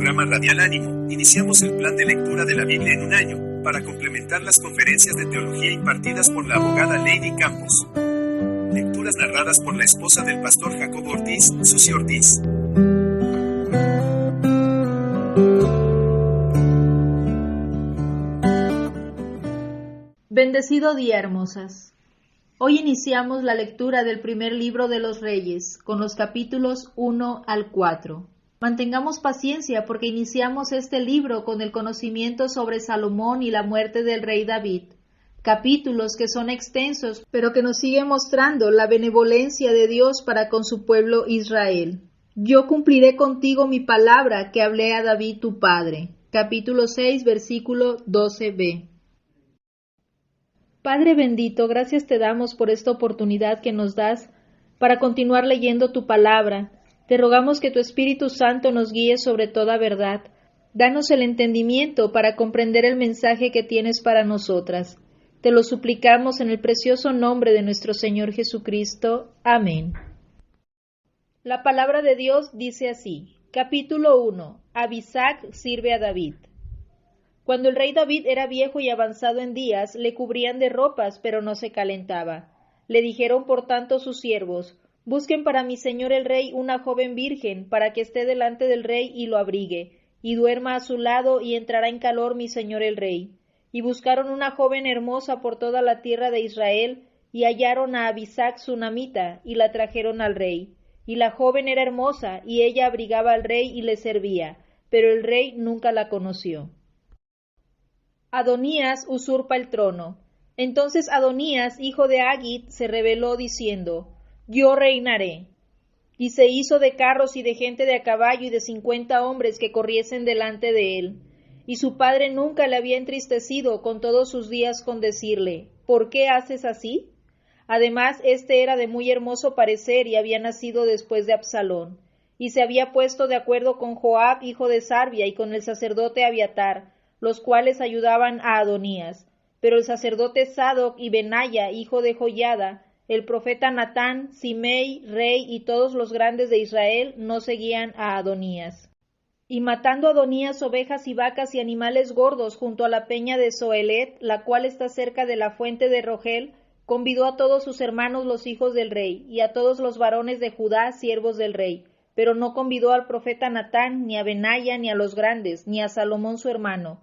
programa radial Ánimo, iniciamos el plan de lectura de la Biblia en un año, para complementar las conferencias de teología impartidas por la abogada Lady Campos. Lecturas narradas por la esposa del pastor Jacobo Ortiz, Susi Ortiz. Bendecido día, hermosas. Hoy iniciamos la lectura del primer libro de los Reyes, con los capítulos 1 al 4. Mantengamos paciencia porque iniciamos este libro con el conocimiento sobre Salomón y la muerte del rey David. Capítulos que son extensos, pero que nos siguen mostrando la benevolencia de Dios para con su pueblo Israel. Yo cumpliré contigo mi palabra que hablé a David tu padre. Capítulo 6, versículo 12b. Padre bendito, gracias te damos por esta oportunidad que nos das para continuar leyendo tu palabra. Te rogamos que tu Espíritu Santo nos guíe sobre toda verdad. Danos el entendimiento para comprender el mensaje que tienes para nosotras. Te lo suplicamos en el precioso nombre de nuestro Señor Jesucristo. Amén. La palabra de Dios dice así. Capítulo 1. Abisac sirve a David. Cuando el rey David era viejo y avanzado en días, le cubrían de ropas, pero no se calentaba. Le dijeron por tanto sus siervos, busquen para mi señor el rey una joven virgen, para que esté delante del rey y lo abrigue, y duerma a su lado, y entrará en calor mi señor el rey. Y buscaron una joven hermosa por toda la tierra de Israel, y hallaron a Abisac sunamita, y la trajeron al rey. Y la joven era hermosa, y ella abrigaba al rey y le servía, pero el rey nunca la conoció. Adonías usurpa el trono. Entonces Adonías, hijo de Haggit, se rebeló diciendo, yo reinaré. Y se hizo de carros y de gente de a caballo y de 50 hombres que corriesen delante de él. Y su padre nunca le había entristecido con todos sus días con decirle, ¿por qué haces así? Además, este era de muy hermoso parecer y había nacido después de Absalón. Y se había puesto de acuerdo con Joab, hijo de Sarvia, y con el sacerdote Abiatar, los cuales ayudaban a Adonías. Pero el sacerdote Sadoc y Benaya, hijo de Joiada, el profeta Natán, Simei, rey, y todos los grandes de Israel no seguían a Adonías. Y matando Adonías ovejas y vacas y animales gordos junto a la peña de Zoelet, la cual está cerca de la fuente de Rogel, convidó a todos sus hermanos los hijos del rey, y a todos los varones de Judá, siervos del rey, pero no convidó al profeta Natán, ni a Benaya, ni a los grandes, ni a Salomón su hermano.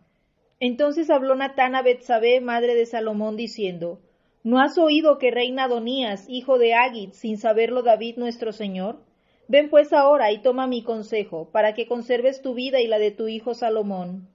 Entonces habló Natán a Betsabé, madre de Salomón, diciendo, ¿no has oído que reina Adonías, hijo de Haggit, sin saberlo David nuestro señor? Ven pues ahora y toma mi consejo, para que conserves tu vida y la de tu hijo Salomón.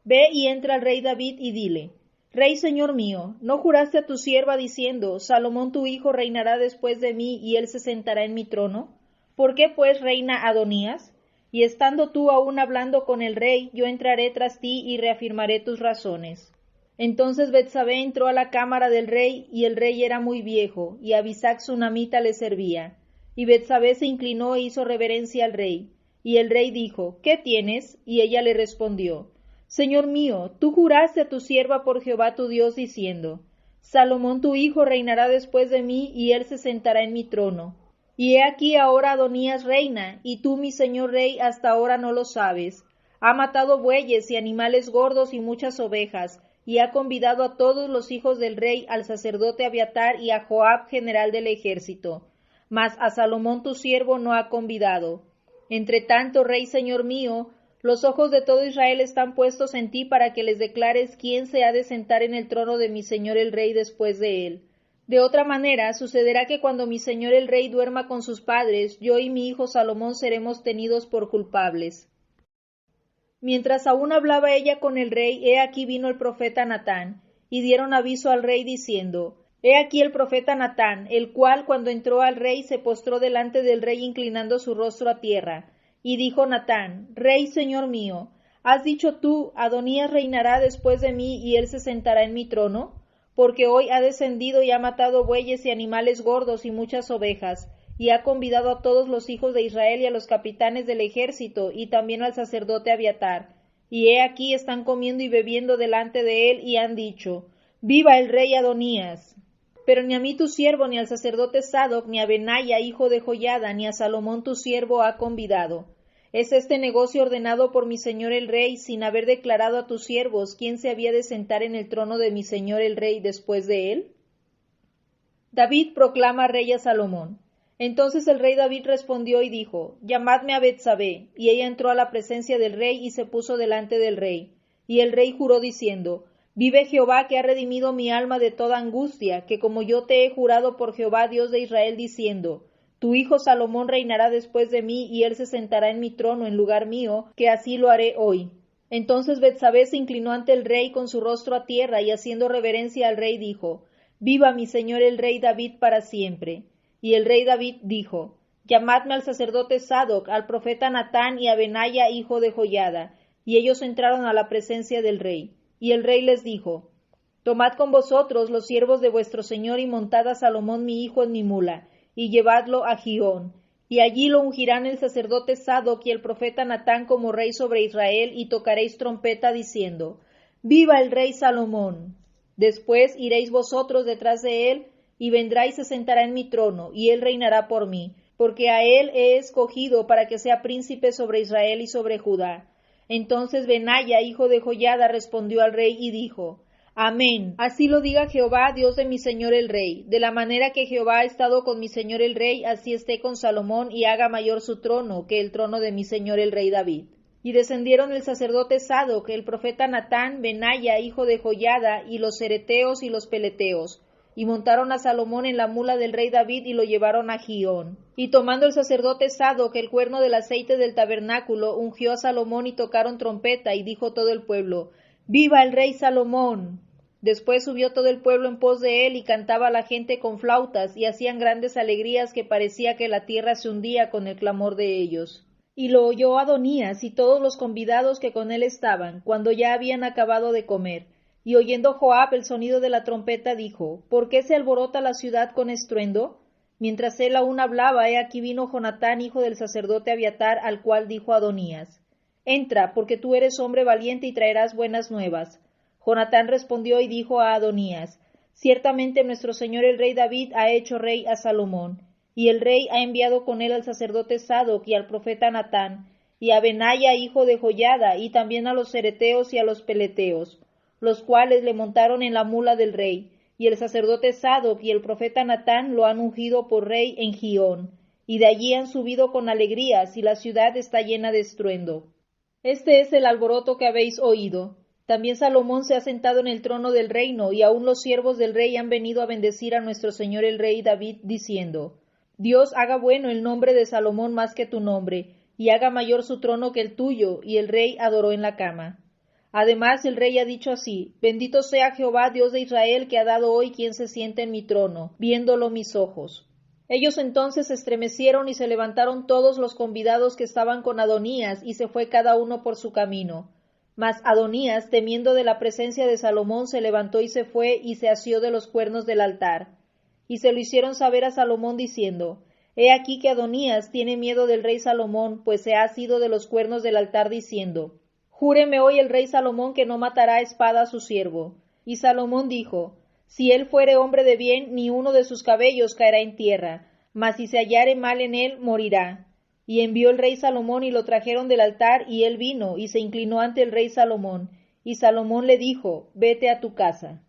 Ve y entra al rey David y dile, Rey señor mío, ¿no juraste a tu sierva diciendo, Salomón tu hijo reinará después de mí y él se sentará en mi trono? ¿Por qué pues reina Adonías? Y estando tú aún hablando con el rey, yo entraré tras ti y reafirmaré tus razones. Entonces Betsabé entró a la cámara del rey, y el rey era muy viejo, y Abisac sunamita le servía. Y Betsabé se inclinó e hizo reverencia al rey. Y el rey dijo, ¿qué tienes? Y ella le respondió, Señor mío, tú juraste a tu sierva por Jehová tu Dios, diciendo, Salomón tu hijo reinará después de mí, y él se sentará en mi trono. Y he aquí ahora Adonías reina, y tú, mi señor rey, hasta ahora no lo sabes. Ha matado bueyes y animales gordos y muchas ovejas, y ha convidado a todos los hijos del rey, al sacerdote Abiatar y a Joab, general del ejército. Mas a Salomón tu siervo no ha convidado. Entre tanto, rey señor mío, los ojos de todo Israel están puestos en ti para que les declares quién se ha de sentar en el trono de mi señor el rey después de él. De otra manera, sucederá que cuando mi señor el rey duerma con sus padres, yo y mi hijo Salomón seremos tenidos por culpables. Mientras aún hablaba ella con el rey, he aquí vino el profeta Natán, y dieron aviso al rey diciendo, He aquí el profeta Natán, el cual cuando entró al rey se postró delante del rey inclinando su rostro a tierra. Y dijo Natán, Rey señor mío, ¿has dicho tú, Adonías reinará después de mí y él se sentará en mi trono? Porque hoy ha descendido y ha matado bueyes y animales gordos y muchas ovejas, y ha convidado a todos los hijos de Israel y a los capitanes del ejército, y también al sacerdote Abiatar. Y he aquí están comiendo y bebiendo delante de él, y han dicho, ¡Viva el rey Adonías! Pero ni a mí tu siervo, ni al sacerdote Sadoc, ni a Benaya, hijo de Joiada, ni a Salomón tu siervo ha convidado. ¿Es este negocio ordenado por mi señor el rey, sin haber declarado a tus siervos quién se había de sentar en el trono de mi señor el rey después de él? David proclama rey a Salomón. Entonces el rey David respondió y dijo, llamadme a Betsabé. Y ella entró a la presencia del rey y se puso delante del rey. Y el rey juró diciendo, vive Jehová que ha redimido mi alma de toda angustia, que como yo te he jurado por Jehová Dios de Israel diciendo, tu hijo Salomón reinará después de mí, y él se sentará en mi trono en lugar mío, que así lo haré hoy. Entonces Betsabé se inclinó ante el rey con su rostro a tierra, y haciendo reverencia al rey dijo, viva mi señor el rey David para siempre. Y el rey David dijo, llamadme al sacerdote Sadoc, al profeta Natán y a Benaya hijo de Joiada. Y ellos entraron a la presencia del rey. Y el rey les dijo, tomad con vosotros los siervos de vuestro señor y montad a Salomón mi hijo en mi mula, y llevadlo a Gihón. Y allí lo ungirán el sacerdote Sadoc y el profeta Natán como rey sobre Israel, y tocaréis trompeta diciendo, viva el rey Salomón. Después iréis vosotros detrás de él, y vendrá y se sentará en mi trono, y él reinará por mí, porque a él he escogido para que sea príncipe sobre Israel y sobre Judá. Entonces Benaya, hijo de Joiada, respondió al rey y dijo, amén, así lo diga Jehová, Dios de mi señor el rey. De la manera que Jehová ha estado con mi señor el rey, así esté con Salomón, y haga mayor su trono que el trono de mi señor el rey David. Y descendieron el sacerdote Sadoc, el profeta Natán, Benaya, hijo de Joiada, y los cereteos y los peleteos, y montaron a Salomón en la mula del rey David y lo llevaron a Gihón. Y tomando el sacerdote Sadoc el cuerno del aceite del tabernáculo, ungió a Salomón y tocaron trompeta, y dijo todo el pueblo, ¡viva el rey Salomón! Después subió todo el pueblo en pos de él, y cantaba la gente con flautas, y hacían grandes alegrías que parecía que la tierra se hundía con el clamor de ellos. Y lo oyó Adonías y todos los convidados que con él estaban, cuando ya habían acabado de comer. Y oyendo Joab el sonido de la trompeta dijo, ¿por qué se alborota la ciudad con estruendo? Mientras él aún hablaba, he aquí vino Jonatán, hijo del sacerdote Abiatar, al cual dijo Adonías, entra, porque tú eres hombre valiente y traerás buenas nuevas. Jonatán respondió y dijo a Adonías, ciertamente nuestro señor el rey David ha hecho rey a Salomón, y el rey ha enviado con él al sacerdote Sadoc y al profeta Natán, y a Benaya, hijo de Joiada, y también a los cereteos y a los peleteos, los cuales le montaron en la mula del rey, y el sacerdote Sadoc y el profeta Natán lo han ungido por rey en Gihón, y de allí han subido con alegrías, y la ciudad está llena de estruendo. Este es el alboroto que habéis oído. También Salomón se ha sentado en el trono del reino, y aun los siervos del rey han venido a bendecir a nuestro señor el rey David, diciendo, Dios haga bueno el nombre de Salomón más que tu nombre, y haga mayor su trono que el tuyo. Y el rey adoró en la cama. Además el rey ha dicho así, bendito sea Jehová Dios de Israel, que ha dado hoy quien se siente en mi trono, viéndolo mis ojos. Ellos entonces se estremecieron y se levantaron todos los convidados que estaban con Adonías, y se fue cada uno por su camino. Mas Adonías, temiendo de la presencia de Salomón, se levantó y se fue, y se asió de los cuernos del altar. Y se lo hicieron saber a Salomón diciendo, he aquí que Adonías tiene miedo del rey Salomón, pues se ha asido de los cuernos del altar diciendo, júreme hoy el rey Salomón que no matará a espada a su siervo. Y Salomón dijo, si él fuere hombre de bien, ni uno de sus cabellos caerá en tierra, mas si se hallare mal en él, morirá. Y envió el rey Salomón y lo trajeron del altar, y él vino, y se inclinó ante el rey Salomón. Y Salomón le dijo, vete a tu casa.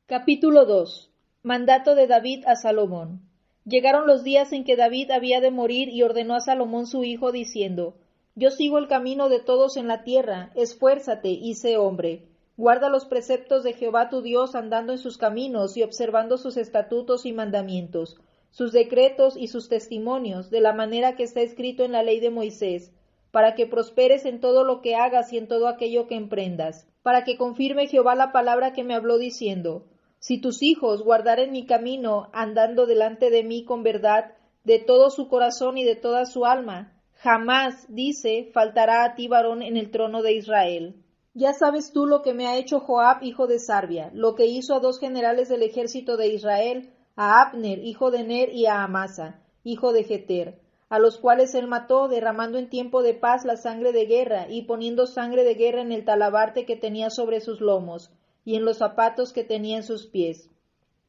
Capítulo 2. Mandato de David a Salomón. Llegaron los días en que David había de morir, y ordenó a Salomón su hijo, diciendo, yo sigo el camino de todos en la tierra, esfuérzate y sé hombre. Guarda los preceptos de Jehová tu Dios, andando en sus caminos y observando sus estatutos y mandamientos, sus decretos y sus testimonios, de la manera que está escrito en la ley de Moisés, para que prosperes en todo lo que hagas y en todo aquello que emprendas, para que confirme Jehová la palabra que me habló diciendo, si tus hijos guardaren mi camino, andando delante de mí con verdad, de todo su corazón y de toda su alma, jamás, dice, faltará a ti varón en el trono de Israel. Ya sabes tú lo que me ha hecho Joab, hijo de Sarvia, lo que hizo a dos generales del ejército de Israel, a Abner, hijo de Ner, y a Amasa, hijo de Jeter, a los cuales él mató, derramando en tiempo de paz la sangre de guerra, y poniendo sangre de guerra en el talabarte que tenía sobre sus lomos, y en los zapatos que tenía en sus pies.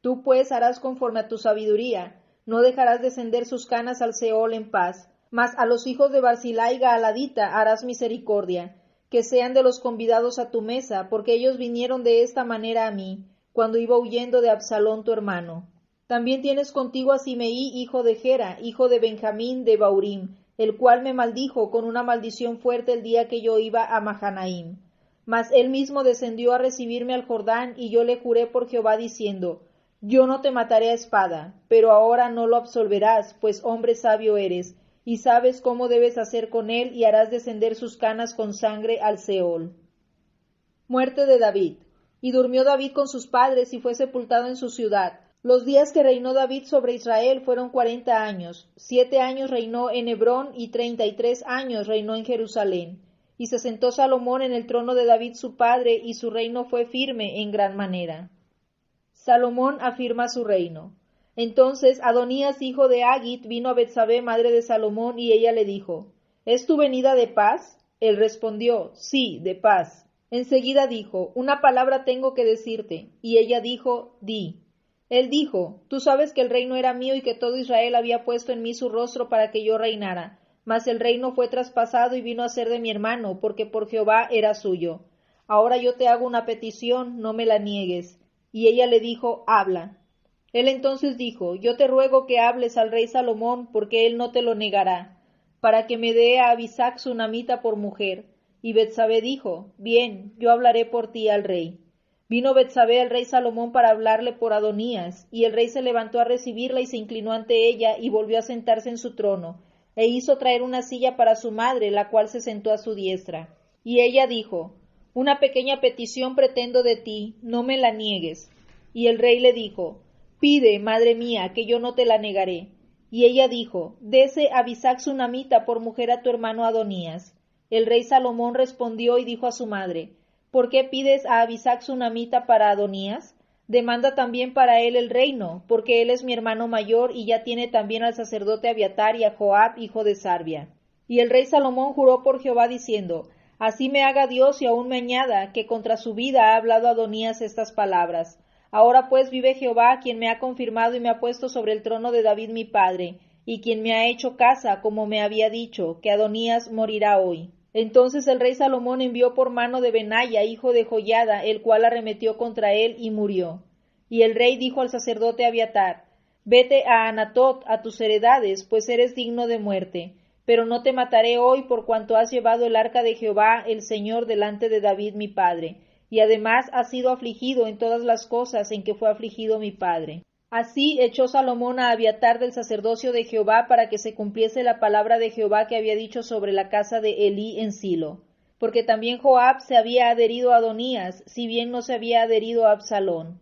Tú pues harás conforme a tu sabiduría, no dejarás descender sus canas al Seol en paz, Mas a los hijos de Barzillai y Gaaladita harás misericordia, que sean de los convidados a tu mesa, porque ellos vinieron de esta manera a mí, cuando iba huyendo de Absalón tu hermano. También tienes contigo a Simeí, hijo de Gera, hijo de Benjamín de Baurim, el cual me maldijo con una maldición fuerte el día que yo iba a Mahanaim. Mas él mismo descendió a recibirme al Jordán, y yo le juré por Jehová diciendo, yo no te mataré a espada, pero ahora no lo absolverás, pues hombre sabio eres, y sabes cómo debes hacer con él, y harás descender sus canas con sangre al Seol. Muerte de David. Y durmió David con sus padres, y fue sepultado en su ciudad. Los días que reinó David sobre Israel fueron 40 años. 7 años reinó en Hebrón, y 33 años reinó en Jerusalén. Y se sentó Salomón en el trono de David su padre, y su reino fue firme en gran manera. Salomón afirma su reino. Entonces Adonías, hijo de Haggit, vino a Betsabé, madre de Salomón, y ella le dijo, ¿es tu venida de paz? Él respondió, sí, de paz. Enseguida dijo, una palabra tengo que decirte. Y ella dijo, di. Él dijo, tú sabes que el reino era mío y que todo Israel había puesto en mí su rostro para que yo reinara. Mas el reino fue traspasado y vino a ser de mi hermano, porque por Jehová era suyo. Ahora yo te hago una petición, no me la niegues. Y ella le dijo, habla. Él entonces dijo, yo te ruego que hables al rey Salomón, porque él no te lo negará, para que me dé a Abisac sunamita por mujer. Y Betsabé dijo, bien, yo hablaré por ti al rey. Vino Betsabé al rey Salomón para hablarle por Adonías, y el rey se levantó a recibirla y se inclinó ante ella, y volvió a sentarse en su trono, e hizo traer una silla para su madre, la cual se sentó a su diestra. Y ella dijo, una pequeña petición pretendo de ti, no me la niegues. Y el rey le dijo, pide, madre mía, que yo no te la negaré. Y ella dijo, dese a Abisac sunamita por mujer a tu hermano Adonías. El rey Salomón respondió y dijo a su madre, ¿por qué pides a Abisac sunamita para Adonías? Demanda también para él el reino, porque él es mi hermano mayor y ya tiene también al sacerdote Abiatar y a Joab, hijo de Sarvia. Y el rey Salomón juró por Jehová diciendo, así me haga Dios y aún me añada, que contra su vida ha hablado Adonías estas palabras. Ahora pues vive Jehová, quien me ha confirmado y me ha puesto sobre el trono de David mi padre, y quien me ha hecho casa, como me había dicho, que Adonías morirá hoy. Entonces el rey Salomón envió por mano de Benaya, hijo de Joiada, el cual arremetió contra él y murió. Y el rey dijo al sacerdote Abiatar, vete a Anatot, a tus heredades, pues eres digno de muerte. Pero no te mataré hoy por cuanto has llevado el arca de Jehová, el Señor, delante de David mi padre. Y además has sido afligido en todas las cosas en que fue afligido mi padre. Así echó Salomón a Abiatar del sacerdocio de Jehová para que se cumpliese la palabra de Jehová que había dicho sobre la casa de Elí en Silo. Porque también Joab se había adherido a Adonías, si bien no se había adherido a Absalón.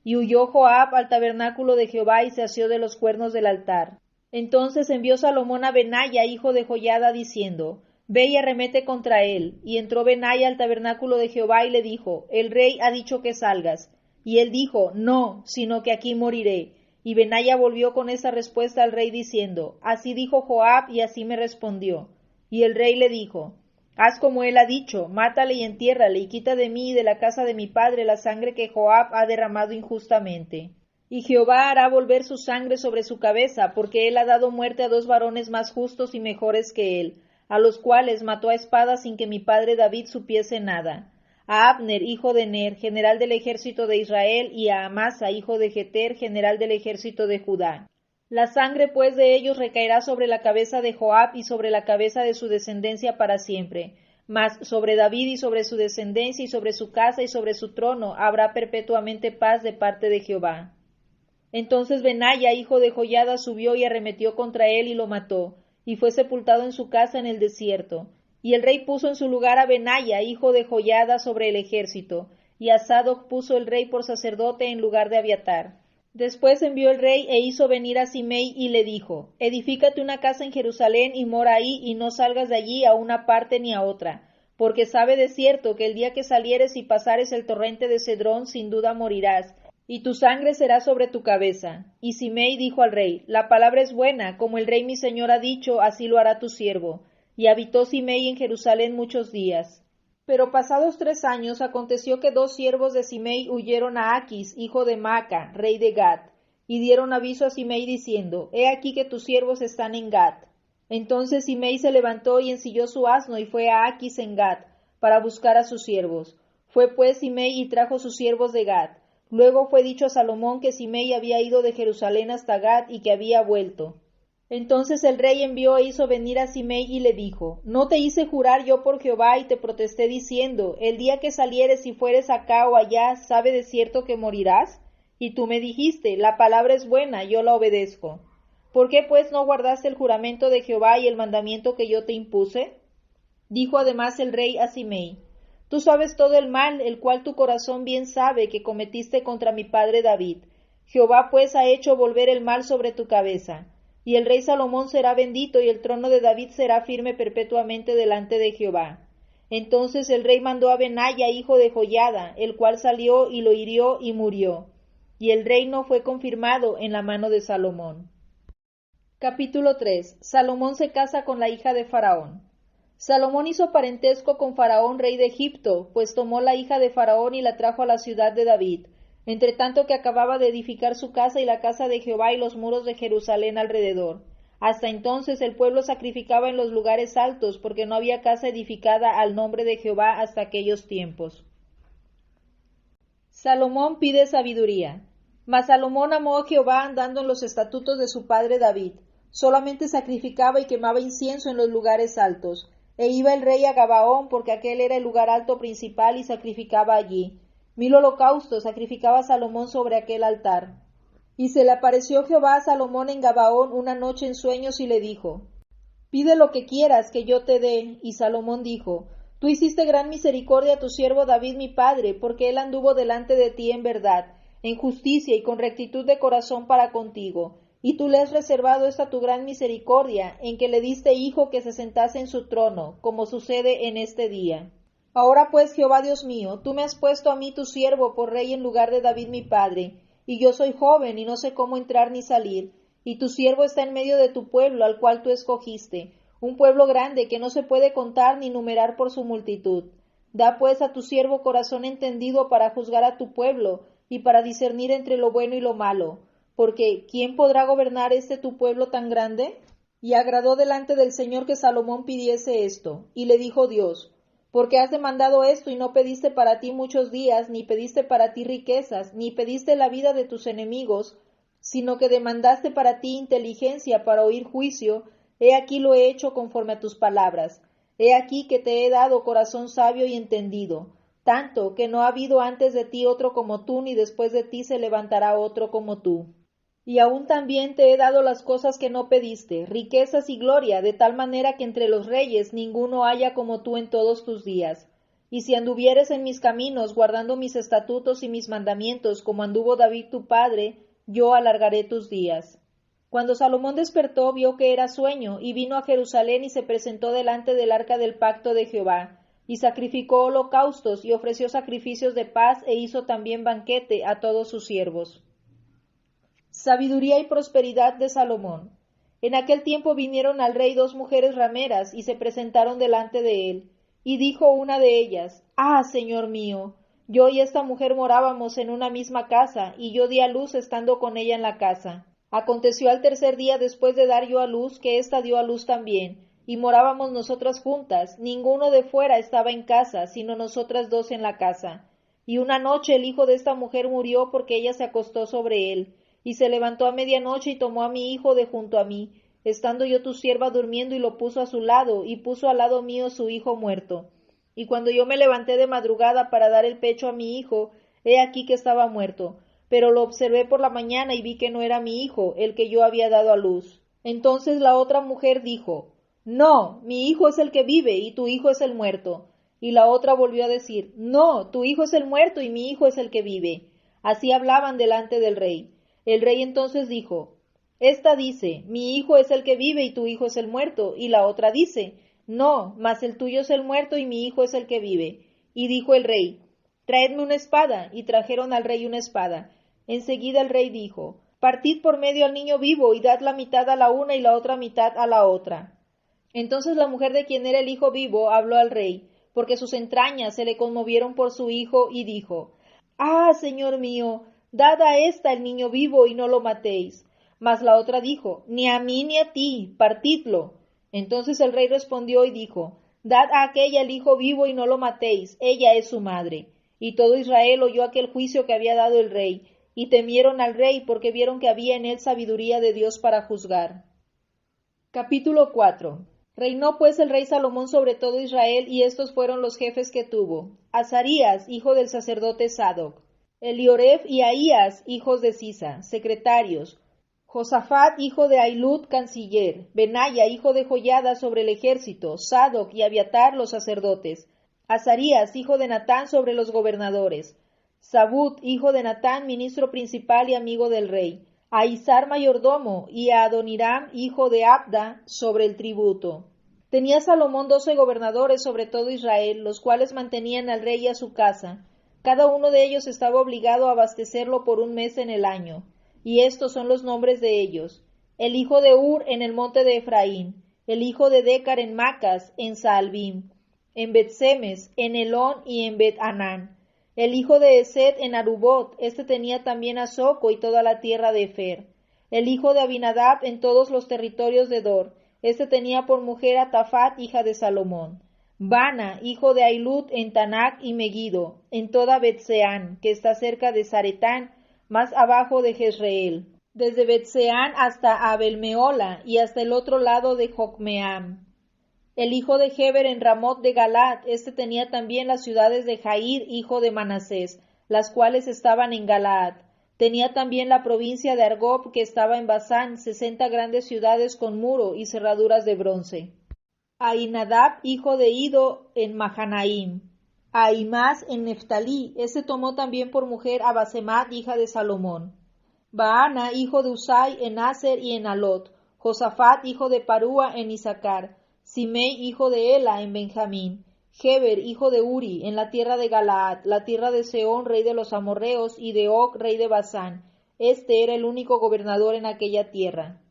Y huyó Joab al tabernáculo de Jehová y se asió de los cuernos del altar. Entonces envió Salomón a Benaya, hijo de Joiada, diciendo, ve y arremete contra él. Y entró Benaya al tabernáculo de Jehová y le dijo, el rey ha dicho que salgas. Y él dijo, no, sino que aquí moriré. Y Benaya volvió con esa respuesta al rey diciendo, así dijo Joab y así me respondió. Y el rey le dijo, haz como él ha dicho, mátale y entiérrale, y quita de mí y de la casa de mi padre la sangre que Joab ha derramado injustamente. Y Jehová hará volver su sangre sobre su cabeza, porque él ha dado muerte a 2 varones más justos y mejores que él, a los cuales mató a espada sin que mi padre David supiese nada. A Abner, hijo de Ner, general del ejército de Israel, y a Amasa, hijo de Jeter, general del ejército de Judá. La sangre pues de ellos recaerá sobre la cabeza de Joab y sobre la cabeza de su descendencia para siempre. Mas sobre David y sobre su descendencia y sobre su casa y sobre su trono habrá perpetuamente paz de parte de Jehová. Entonces Benaya, hijo de Joiada, subió y arremetió contra él y lo mató, y fue sepultado en su casa en el desierto. Y el rey puso en su lugar a Benaya, hijo de Joiada, sobre el ejército, y a Sadoc puso el rey por sacerdote en lugar de Abiatar. Después envió el rey e hizo venir a Simei y le dijo, edifícate una casa en Jerusalén y mora ahí, y no salgas de allí a una parte ni a otra, porque sabe de cierto que el día que salieres y pasares el torrente de Cedrón sin duda morirás, y tu sangre será sobre tu cabeza. Y Simei dijo al rey, la palabra es buena, como el rey mi señor ha dicho, así lo hará tu siervo. Y habitó Simei en Jerusalén muchos días. Pero pasados 3 años aconteció que 2 siervos de Simei huyeron a Aquis, hijo de Maaca, rey de Gat, y dieron aviso a Simei diciendo, he aquí que tus siervos están en Gat. Entonces Simei se levantó y ensilló su asno y fue a Aquis en Gat, para buscar a sus siervos. Fue pues Simei y trajo sus siervos de Gat. Luego fue dicho a Salomón que Simei había ido de Jerusalén hasta Gat y que había vuelto. Entonces el rey envió e hizo venir a Simei y le dijo, ¿no te hice jurar yo por Jehová y te protesté diciendo, el día que salieres y fueres acá o allá, sabe de cierto que morirás? Y tú me dijiste, la palabra es buena, yo la obedezco. ¿Por qué pues no guardaste el juramento de Jehová y el mandamiento que yo te impuse? Dijo además el rey a Simei, tú sabes todo el mal, el cual tu corazón bien sabe que cometiste contra mi padre David. Jehová pues ha hecho volver el mal sobre tu cabeza. Y el rey Salomón será bendito y el trono de David será firme perpetuamente delante de Jehová. Entonces el rey mandó a Benaya, hijo de Joiada, el cual salió y lo hirió y murió. Y el reino fue confirmado en la mano de Salomón. Capítulo 3. Salomón se casa con la hija de Faraón. Salomón hizo parentesco con Faraón, rey de Egipto, pues tomó la hija de Faraón y la trajo a la ciudad de David, entre tanto que acababa de edificar su casa y la casa de Jehová y los muros de Jerusalén alrededor. Hasta entonces el pueblo sacrificaba en los lugares altos, porque no había casa edificada al nombre de Jehová hasta aquellos tiempos. Salomón pide sabiduría. Mas Salomón amó a Jehová andando en los estatutos de su padre David. Solamente sacrificaba y quemaba incienso en los lugares altos. E iba el rey a Gabaón, porque aquel era el lugar alto principal, y sacrificaba allí. 1000 holocaustos sacrificaba Salomón sobre aquel altar. Y se le apareció Jehová a Salomón en Gabaón una noche en sueños y le dijo, pide lo que quieras que yo te dé. Y Salomón dijo, tú hiciste gran misericordia a tu siervo David mi padre, porque él anduvo delante de ti en verdad, en justicia y con rectitud de corazón para contigo. Y tú le has reservado esta tu gran misericordia, en que le diste hijo que se sentase en su trono, como sucede en este día. Ahora pues, Jehová Dios mío, tú me has puesto a mí tu siervo por rey en lugar de David mi padre, y yo soy joven y no sé cómo entrar ni salir, y tu siervo está en medio de tu pueblo, al cual tú escogiste, un pueblo grande que no se puede contar ni numerar por su multitud. Da pues a tu siervo corazón entendido para juzgar a tu pueblo, y para discernir entre lo bueno y lo malo, porque ¿quién podrá gobernar tu pueblo tan grande? Y agradó delante del Señor que Salomón pidiese esto, y le dijo Dios, porque has demandado esto y no pediste para ti muchos días, ni pediste para ti riquezas, ni pediste la vida de tus enemigos, sino que demandaste para ti inteligencia para oír juicio, he aquí lo he hecho conforme a tus palabras. He aquí que te he dado corazón sabio y entendido, tanto que no ha habido antes de ti otro como tú, ni después de ti se levantará otro como tú. Y aún también te he dado las cosas que no pediste, riquezas y gloria, de tal manera que entre los reyes ninguno haya como tú en todos tus días. Y si anduvieres en mis caminos, guardando mis estatutos y mis mandamientos, como anduvo David tu padre, yo alargaré tus días. Cuando Salomón despertó, vio que era sueño, y vino a Jerusalén y se presentó delante del arca del pacto de Jehová, y sacrificó holocaustos, y ofreció sacrificios de paz, e hizo también banquete a todos sus siervos. Sabiduría y prosperidad de Salomón. En aquel tiempo vinieron al rey 2 mujeres rameras, y se presentaron delante de él. Y dijo una de ellas, «Ah, señor mío, yo y esta mujer morábamos en una misma casa, y yo di a luz estando con ella en la casa. Aconteció al tercer día después de dar yo a luz, que ésta dio a luz también, y morábamos nosotras juntas, ninguno de fuera estaba en casa, sino nosotras 2 en la casa. Y una noche el hijo de esta mujer murió porque ella se acostó sobre él, y se levantó a medianoche y tomó a mi hijo de junto a mí, estando yo tu sierva durmiendo, y lo puso a su lado, y puso al lado mío su hijo muerto. Y cuando yo me levanté de madrugada para dar el pecho a mi hijo, he aquí que estaba muerto. Pero lo observé por la mañana y vi que no era mi hijo, el que yo había dado a luz. Entonces la otra mujer dijo, «No, mi hijo es el que vive, y tu hijo es el muerto». Y la otra volvió a decir, «No, tu hijo es el muerto, y mi hijo es el que vive». Así hablaban delante del rey. El rey entonces dijo, «Esta dice, mi hijo es el que vive y tu hijo es el muerto», y la otra dice, «No, mas el tuyo es el muerto y mi hijo es el que vive». Y dijo el rey, «Traedme una espada», y trajeron al rey una espada. Enseguida el rey dijo, «Partid por medio al niño vivo y dad la mitad a la una y la otra mitad a la otra». Entonces la mujer de quien era el hijo vivo habló al rey, porque sus entrañas se le conmovieron por su hijo, y dijo, «Ah, señor mío, dad a ésta el niño vivo y no lo matéis». Mas la otra dijo, «Ni a mí ni a ti, partidlo». Entonces el rey respondió y dijo, Dad a aquella el hijo vivo y no lo matéis, ella es su madre. Y todo Israel oyó aquel juicio que había dado el rey, y temieron al rey porque vieron que había en él sabiduría de Dios para juzgar. Capítulo 4. Reinó pues el rey Salomón sobre todo Israel, y estos fueron los jefes que tuvo: Azarías, hijo del sacerdote Sadoc; Elioref y Ahías, hijos de Sisa, secretarios; Josafat, hijo de Ahilud, canciller; Benaya, hijo de Joiada, sobre el ejército; Sadoc y Abiatar, los sacerdotes; Azarías, hijo de Natán, sobre los gobernadores; Zabud, hijo de Natán, ministro principal y amigo del rey; a Izar, mayordomo, y a Adoniram, hijo de Abda, sobre el tributo. Tenía Salomón 12 gobernadores sobre todo Israel, los cuales mantenían al rey y a su casa. Cada uno de ellos estaba obligado a abastecerlo por un mes en el año. Y estos son los nombres de ellos: el hijo de Ur en el monte de Efraín; el hijo de Decar en Macas, en Saalbim; en Bet-Semes, en Elón y en Bet-Anán; el hijo de Esed en Arubot, este tenía también a Soco y toda la tierra de Efer; el hijo de Abinadab en todos los territorios de Dor, este tenía por mujer a Tafat, hija de Salomón; Bana, hijo de Ahilud, en Tanac y Megiddo, en toda Bet-Seán, que está cerca de Zaretán, más abajo de Jezreel, desde Bet-Seán hasta Abel-Meola y hasta el otro lado de Jocmeam; el hijo de Heber en Ramot de Galaad, este tenía también las ciudades de Jair, hijo de Manasés, las cuales estaban en Galaad; tenía también la provincia de Argob, que estaba en Basán, 60 grandes ciudades con muro y cerraduras de bronce; Ainadab, hijo de Ido, en Mahanaim; Ahimás en Neftalí, este tomó también por mujer a Basemat, hija de Salomón; Baana, hijo de Usai, en Aser y en Alot; Josafat, hijo de Parúa, en Issacar; Simei, hijo de Ela, en Benjamín; Heber, hijo de Uri, en la tierra de Galaad, la tierra de Sehón, rey de los amorreos, y de Og, rey de Basán. Este era el único gobernador en aquella tierra.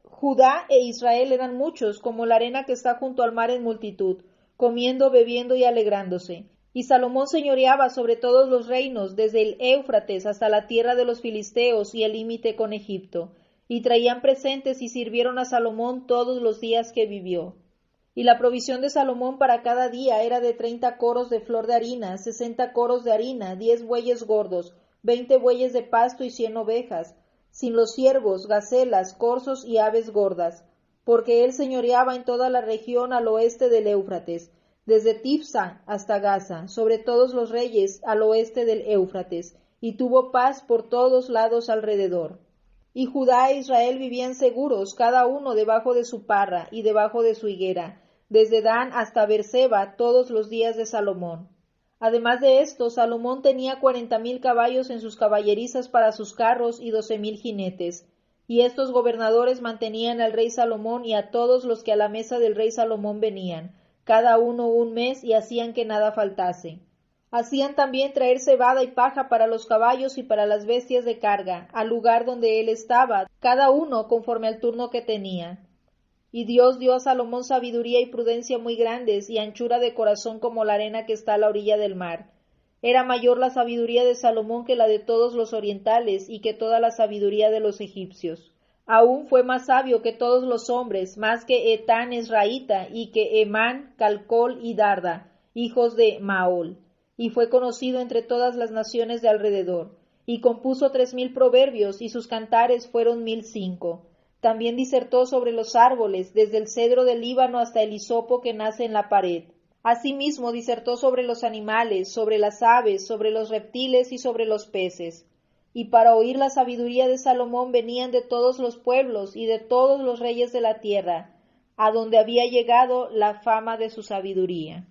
Judá e Israel eran muchos, como la arena que está junto al mar en multitud, comiendo, bebiendo y alegrándose. Y Salomón señoreaba sobre todos los reinos, desde el Éufrates hasta la tierra de los filisteos y el límite con Egipto. Y traían presentes y sirvieron a Salomón todos los días que vivió. Y la provisión de Salomón para cada día era de 30 coros de flor de harina, 60 coros de harina, 10 bueyes gordos, 20 bueyes de pasto y 100 ovejas, sin los ciervos, gacelas, corzos y aves gordas, porque él señoreaba en toda la región al oeste del Éufrates, desde Tifsa hasta Gaza, sobre todos los reyes al oeste del Éufrates, y tuvo paz por todos lados alrededor. Y Judá e Israel vivían seguros, cada uno debajo de su parra y debajo de su higuera, desde Dan hasta Beerseba, todos los días de Salomón. Además de esto, Salomón tenía 40,000 caballos en sus caballerizas para sus carros y 12,000 jinetes. Y estos gobernadores mantenían al rey Salomón y a todos los que a la mesa del rey Salomón venían, cada uno un mes, y hacían que nada faltase. Hacían también traer cebada y paja para los caballos y para las bestias de carga, al lugar donde él estaba, cada uno conforme al turno que tenía. Y Dios dio a Salomón sabiduría y prudencia muy grandes, y anchura de corazón como la arena que está a la orilla del mar. Era mayor la sabiduría de Salomón que la de todos los orientales, y que toda la sabiduría de los egipcios. Aún fue más sabio que todos los hombres, más que Etán Esraíta, y que Emán, Calcol y Darda, hijos de Maol. Y fue conocido entre todas las naciones de alrededor, y compuso 3,000 proverbios, y sus cantares fueron 1,005. También disertó sobre los árboles, desde el cedro del Líbano hasta el hisopo que nace en la pared. Asimismo disertó sobre los animales, sobre las aves, sobre los reptiles y sobre los peces. Y para oír la sabiduría de Salomón venían de todos los pueblos y de todos los reyes de la tierra, a donde había llegado la fama de su sabiduría.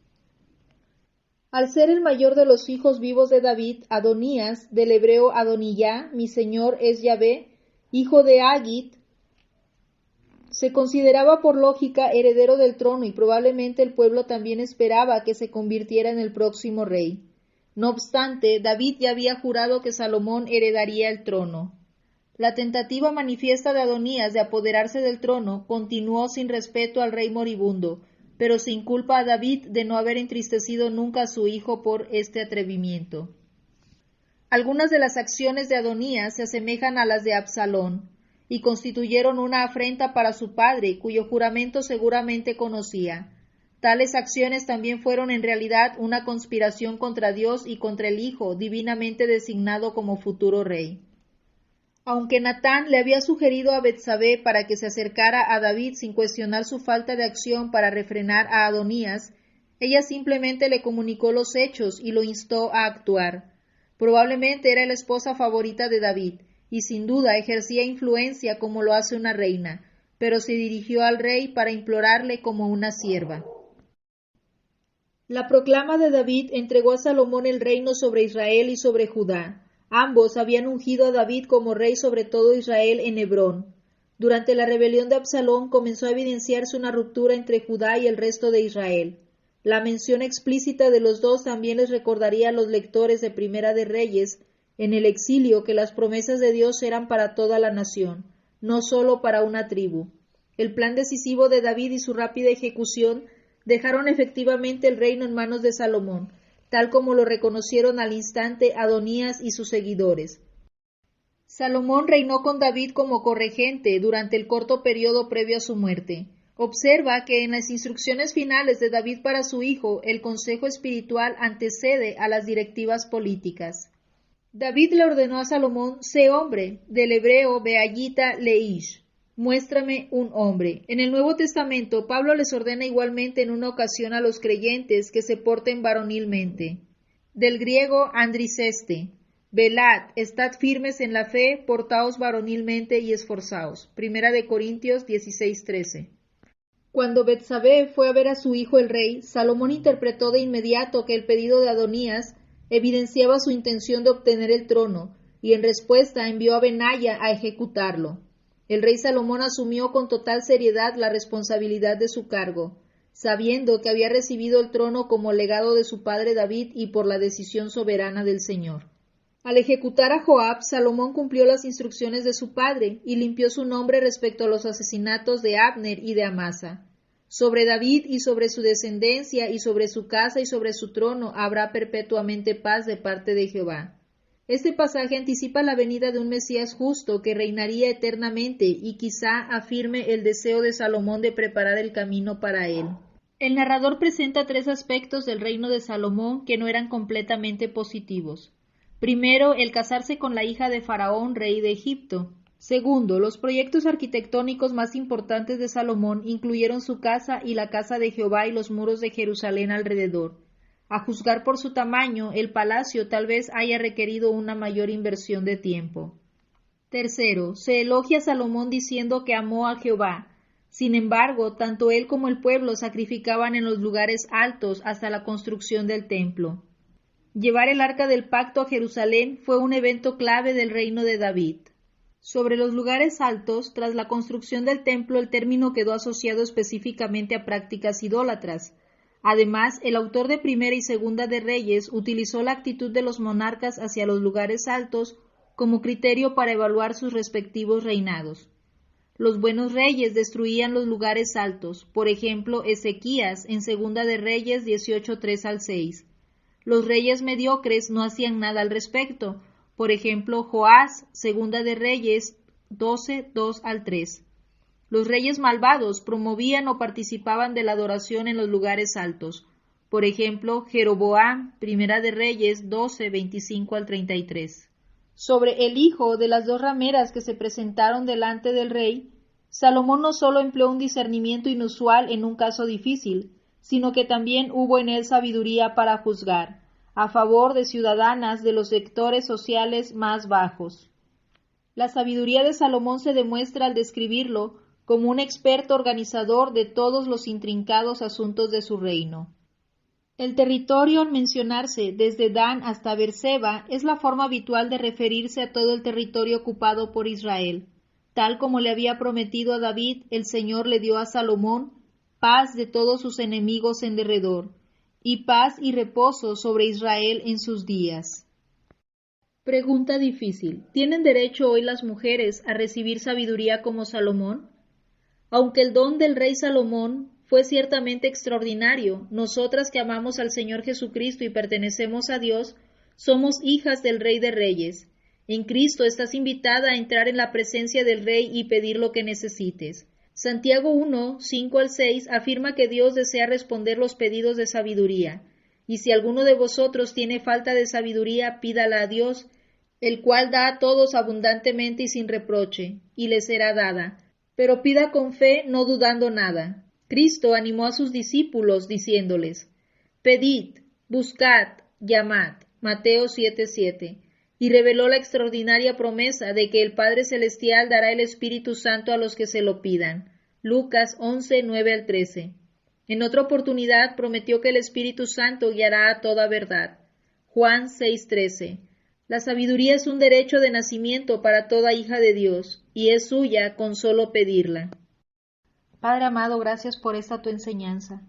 Al ser el mayor de los hijos vivos de David, Adonías, del hebreo Adoniyá, mi señor es Yahvé, hijo de Agit, se consideraba por lógica heredero del trono, y probablemente el pueblo también esperaba que se convirtiera en el próximo rey. No obstante, David ya había jurado que Salomón heredaría el trono. La tentativa manifiesta de Adonías de apoderarse del trono continuó sin respeto al rey moribundo, pero se inculpa a David de no haber entristecido nunca a su hijo por este atrevimiento. Algunas de las acciones de Adonías se asemejan a las de Absalón. y constituyeron una afrenta para su padre, cuyo juramento seguramente conocía. Tales acciones también fueron en realidad una conspiración contra Dios y contra el Hijo, divinamente designado como futuro rey. Aunque Natán le había sugerido a Betsabé para que se acercara a David sin cuestionar su falta de acción para refrenar a Adonías, ella simplemente le comunicó los hechos y lo instó a actuar. Probablemente era la esposa favorita de David, y sin duda ejercía influencia como lo hace una reina, pero se dirigió al rey para implorarle como una sierva. La proclama de David entregó a Salomón el reino sobre Israel y sobre Judá. Ambos habían ungido a David como rey sobre todo Israel en Hebrón. Durante la rebelión de Absalón comenzó a evidenciarse una ruptura entre Judá y el resto de Israel. La mención explícita de los dos también les recordaría a los lectores de Primera de Reyes en el exilio que las promesas de Dios eran para toda la nación, no solo para una tribu. El plan decisivo de David y su rápida ejecución dejaron efectivamente el reino en manos de Salomón, tal como lo reconocieron al instante Adonías y sus seguidores. Salomón reinó con David como corregente durante el corto periodo previo a su muerte. Observa que en las instrucciones finales de David para su hijo, el consejo espiritual antecede a las directivas políticas. David le ordenó a Salomón: sé hombre, del hebreo beayita leish. Muéstrame un hombre. En el Nuevo Testamento, Pablo les ordena igualmente en una ocasión a los creyentes que se porten varonilmente. Del griego andriceste. Velad, estad firmes en la fe, portaos varonilmente y esforzaos. Primera de Corintios 16:13. Cuando Betsabé fue a ver a su hijo el rey, Salomón interpretó de inmediato que el pedido de Adonías evidenciaba su intención de obtener el trono, y en respuesta envió a Benaya a ejecutarlo. El rey Salomón asumió con total seriedad la responsabilidad de su cargo, sabiendo que había recibido el trono como legado de su padre David y por la decisión soberana del Señor. Al ejecutar a Joab, Salomón cumplió las instrucciones de su padre y limpió su nombre respecto a los asesinatos de Abner y de Amasa. Sobre David y sobre su descendencia y sobre su casa y sobre su trono habrá perpetuamente paz de parte de Jehová. Este pasaje anticipa la venida de un Mesías justo que reinaría eternamente y quizá afirme el deseo de Salomón de preparar el camino para él. El narrador presenta tres aspectos del reino de Salomón que no eran completamente positivos. Primero, el casarse con la hija de Faraón, rey de Egipto. Segundo, los proyectos arquitectónicos más importantes de Salomón incluyeron su casa y la casa de Jehová y los muros de Jerusalén alrededor. A juzgar por su tamaño, el palacio tal vez haya requerido una mayor inversión de tiempo. Tercero, se elogia a Salomón diciendo que amó a Jehová. Sin embargo, tanto él como el pueblo sacrificaban en los lugares altos hasta la construcción del templo. Llevar el arca del pacto a Jerusalén fue un evento clave del reino de David. Sobre los lugares altos, tras la construcción del templo, el término quedó asociado específicamente a prácticas idólatras. Además, el autor de Primera y Segunda de Reyes utilizó la actitud de los monarcas hacia los lugares altos como criterio para evaluar sus respectivos reinados. Los buenos reyes destruían los lugares altos, por ejemplo, Ezequías en Segunda de Reyes 18:3-6. Los reyes mediocres no hacían nada al respecto, por ejemplo, Joás, Segunda de Reyes 12:2-3. Los reyes malvados promovían o participaban de la adoración en los lugares altos. Por ejemplo, Jeroboam, Primera de Reyes 12:25-33. Sobre el hijo de las dos rameras que se presentaron delante del rey, Salomón no solo empleó un discernimiento inusual en un caso difícil, sino que también hubo en él sabiduría para juzgar, a favor de ciudadanas de los sectores sociales más bajos. La sabiduría de Salomón se demuestra al describirlo como un experto organizador de todos los intrincados asuntos de su reino. El territorio al mencionarse desde Dan hasta Beerseba es la forma habitual de referirse a todo el territorio ocupado por Israel. Tal como le había prometido a David, el Señor le dio a Salomón paz de todos sus enemigos en derredor, y paz y reposo sobre Israel en sus días. Pregunta difícil. ¿Tienen derecho hoy las mujeres a recibir sabiduría como Salomón? Aunque el don del rey Salomón fue ciertamente extraordinario, nosotras que amamos al Señor Jesucristo y pertenecemos a Dios, somos hijas del Rey de Reyes. En Cristo estás invitada a entrar en la presencia del Rey y pedir lo que necesites. Santiago 1, 5 al 6 afirma que Dios desea responder los pedidos de sabiduría. Y si alguno de vosotros tiene falta de sabiduría, pídala a Dios, el cual da a todos abundantemente y sin reproche, y le será dada. Pero pida con fe, no dudando nada. Cristo animó a sus discípulos, diciéndoles, pedid, buscad, llamad. Mateo 7:7. Y reveló la extraordinaria promesa de que el Padre Celestial dará el Espíritu Santo a los que se lo pidan. Lucas 11, 9 al 13. En otra oportunidad prometió que el Espíritu Santo guiará a toda verdad. Juan 6:13. La sabiduría es un derecho de nacimiento para toda hija de Dios, y es suya con solo pedirla. Padre amado, gracias por esta tu enseñanza.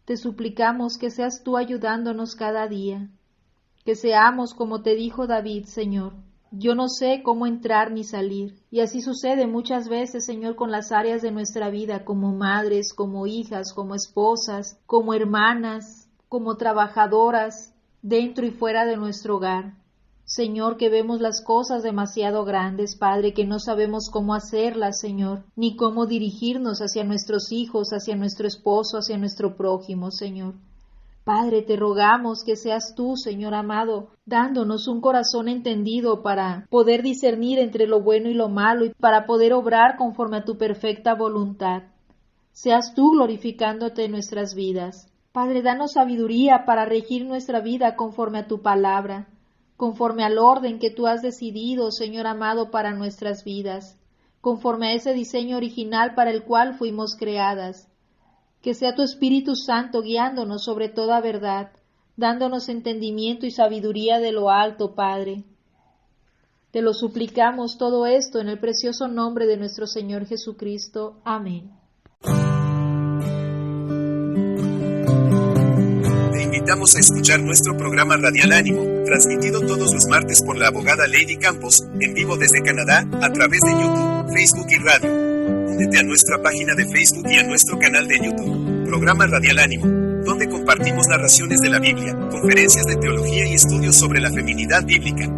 Te suplicamos que seas tú ayudándonos cada día, que seamos como te dijo David, Señor. Yo no sé cómo entrar ni salir, y así sucede muchas veces, Señor, con las áreas de nuestra vida, como madres, como hijas, como esposas, como hermanas, como trabajadoras, dentro y fuera de nuestro hogar. Señor, que vemos las cosas demasiado grandes, Padre, que no sabemos cómo hacerlas, Señor, ni cómo dirigirnos hacia nuestros hijos, hacia nuestro esposo, hacia nuestro prójimo, Señor. Padre, te rogamos que seas tú, Señor amado, dándonos un corazón entendido para poder discernir entre lo bueno y lo malo y para poder obrar conforme a tu perfecta voluntad. Seas tú glorificándote en nuestras vidas. Padre, danos sabiduría para regir nuestra vida conforme a tu palabra, conforme al orden que tú has decidido, Señor amado, para nuestras vidas, conforme a ese diseño original para el cual fuimos creadas. Que sea tu Espíritu Santo guiándonos sobre toda verdad, dándonos entendimiento y sabiduría de lo alto, Padre. Te lo suplicamos todo esto en el precioso nombre de nuestro Señor Jesucristo. Amén. Te invitamos a escuchar nuestro programa Radial Ánimo, transmitido todos los martes por la abogada Lady Campos, en vivo desde Canadá, a través de YouTube, Facebook y radio. Únete a nuestra página de Facebook y a nuestro canal de YouTube, Programa Radial Ánimo, donde compartimos narraciones de la Biblia, conferencias de teología y estudios sobre la feminidad bíblica.